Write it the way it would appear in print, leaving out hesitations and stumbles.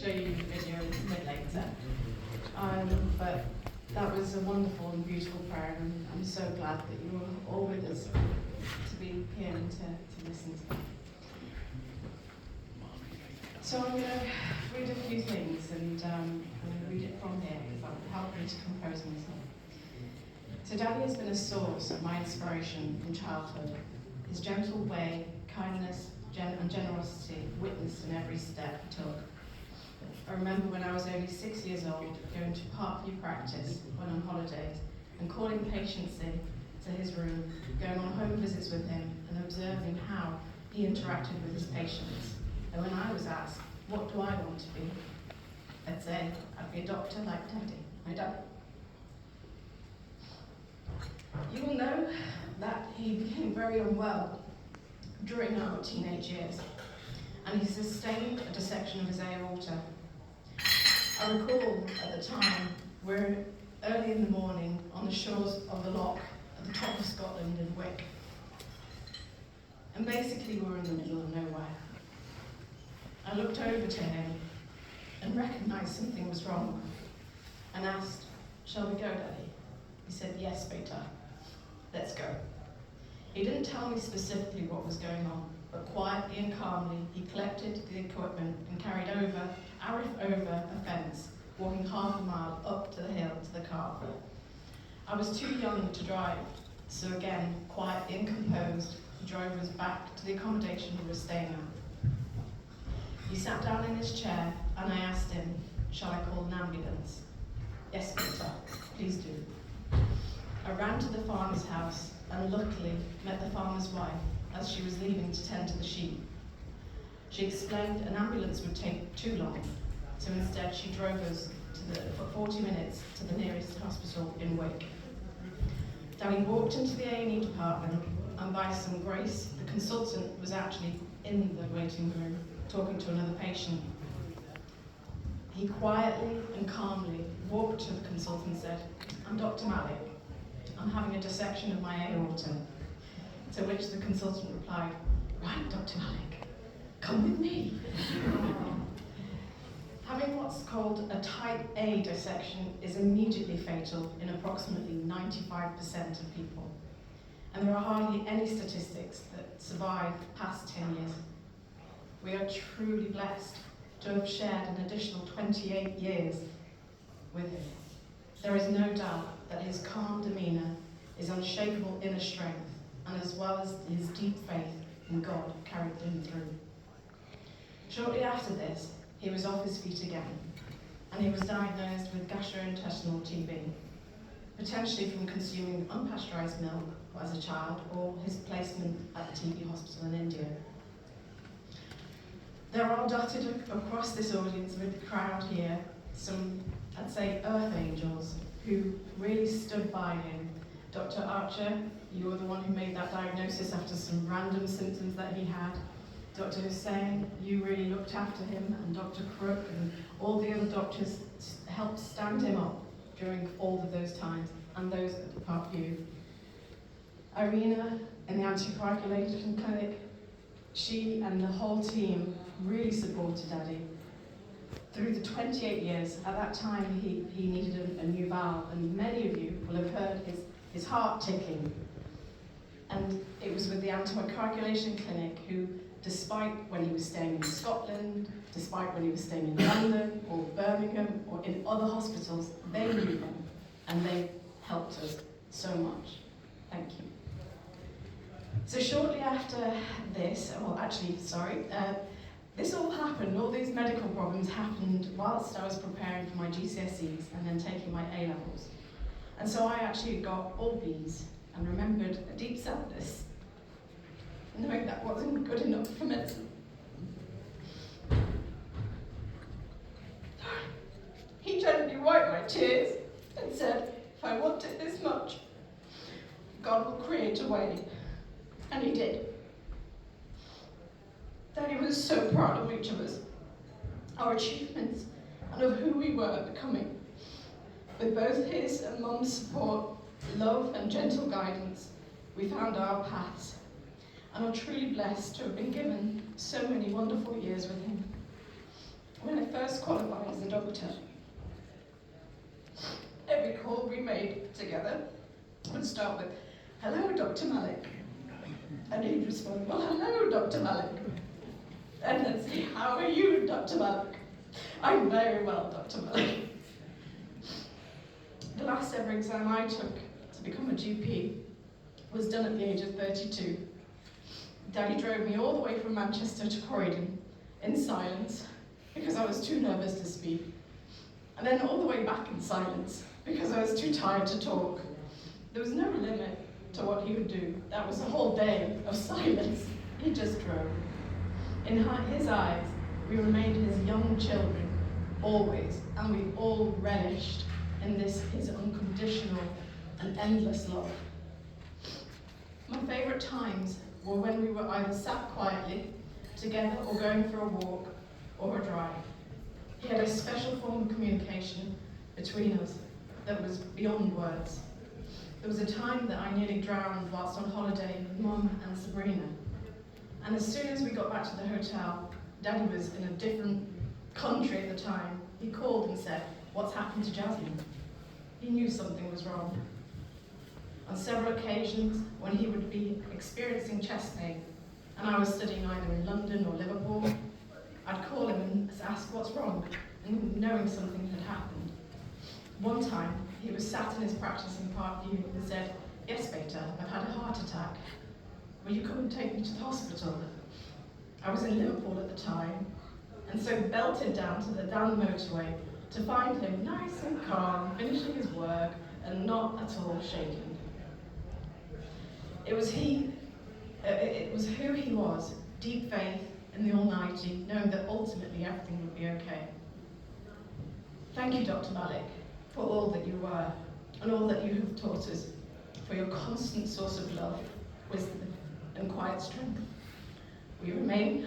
show you the video a little bit later. But that was a wonderful and beautiful prayer, and I'm so glad that you were all with us to be here and to listen to that. So I'm going to read a few things, and I'm going to read it from here because that will help me to compose myself. So Daddy has been a source of my inspiration from childhood. His gentle way, kindness, and generosity witnessed in every step he took. I remember when I was only 6 years old, going to Parkview practice when on holidays and calling patients in to his room, going on home visits with him and observing how he interacted with his patients. And when I was asked, what do I want to be? I'd say, I'd be a doctor like Daddy, my dad. You will know that he became very unwell during our teenage years, and he sustained a dissection of his aorta. I recall at the time we're early in the morning on the shores of the loch at the top of Scotland in Wick, and basically we're in the middle of nowhere. I looked over to him and recognised something was wrong and asked, shall we go, Daddy? He said, yes, beta, let's go. He didn't tell me specifically what was going on, but quietly and calmly he collected the equipment and carried Arif over a fence, walking half a mile up to the hill to the car. I was too young to drive, so again, quietly and composed, he drove us back to the accommodation we were staying at. He sat down in his chair and I asked him, shall I call an ambulance? Yes, Peter, please do. I ran to the farmer's house and luckily met the farmer's wife as she was leaving to tend to the sheep. She explained an ambulance would take too long, so instead she drove us for 40 minutes to the nearest hospital in Wick. Daddy walked into the A&E department, and by some grace, the consultant was actually in the waiting room talking to another patient. He quietly and calmly walked to the consultant and said, I'm Dr. Malik. I'm having a dissection of my aorta. To which the consultant replied, right, Dr. Malik, come with me. Having what's called a type A dissection is immediately fatal in approximately 95% of people. And there are hardly any statistics that survive past 10 years. We are truly blessed to have shared an additional 28 years with him. There is no doubt that his calm demeanour, his unshakable inner strength, and as well as his deep faith in God carried him through. Shortly after this, he was off his feet again, and he was diagnosed with gastrointestinal TB, potentially from consuming unpasteurised milk as a child or his placement at the TB hospital in India. There are dotted across this audience with the crowd here some, I'd say, earth angels who really stood by him. Dr. Archer, you were the one who made that diagnosis after some random symptoms that he had. Dr. Hussain, you really looked after him, and Dr. Crook and all the other doctors helped stand him up during all of those times, and those at the Parkview. Irina in the anticoagulation clinic, she and the whole team really supported Daddy. Through the 28 years, at that time he needed a new valve, and many of you will have heard his heart ticking. And it was with the anticoagulation clinic who, despite when he was staying in Scotland, despite when he was staying in London or Birmingham or in other hospitals, they knew him and they helped us so much. Thank you. So shortly after this, this all happened, all these medical problems happened whilst I was preparing for my GCSEs and then taking my A-levels. And so I actually got all Bs and remembered a deep sadness, knowing that wasn't good enough for medicine. He gently wiped my tears and said, if I want it this much, God will create a way. And he did. Daddy was so proud of each of us, our achievements, and of who we were becoming. With both his and Mum's support, love and gentle guidance, we found our paths, and are truly blessed to have been given so many wonderful years with him. when I first qualified as a doctor, every call we made together would start with, "Hello, Dr. Malik." And he'd respond, "Well, hello, Dr. Malik." And then say, "How are you, Dr. Malik?" "I'm very well, Dr. Malik." The last ever exam I took to become a GP was done at the age of 32. Daddy drove me all the way from Manchester to Croydon in silence because I was too nervous to speak, and then all the way back in silence because I was too tired to talk. There was no limit to what he would do. That was a whole day of silence. He just drove. In his eyes, we remained his young children, always, and we all relished in this his unconditional and endless love. My favourite times were when we were either sat quietly together or going for a walk or a drive. He had a special form of communication between us that was beyond words. There was a time that I nearly drowned whilst on holiday with Mum and Sabrina. And as soon as we got back to the hotel, Daddy was in a different country at the time. He called and said, "What's happened to Jasmin?" He knew something was wrong. On several occasions, when he would be experiencing chest pain, and I was studying either in London or Liverpool, I'd call him and ask what's wrong, and knowing something had happened. One time, he was sat in his practice in Parkview and said, "Yes, Beta, I've had a heart attack. Will you come and take me to the hospital?" I was in Liverpool at the time, and so belted down the motorway to find him nice and calm, finishing his work, and not at all shaking. It was who he was, deep faith in the Almighty, knowing that ultimately everything would be okay. Thank you, Dr. Malik, for all that you were, and all that you have taught us, for your constant source of love, wisdom, and quiet strength. We remain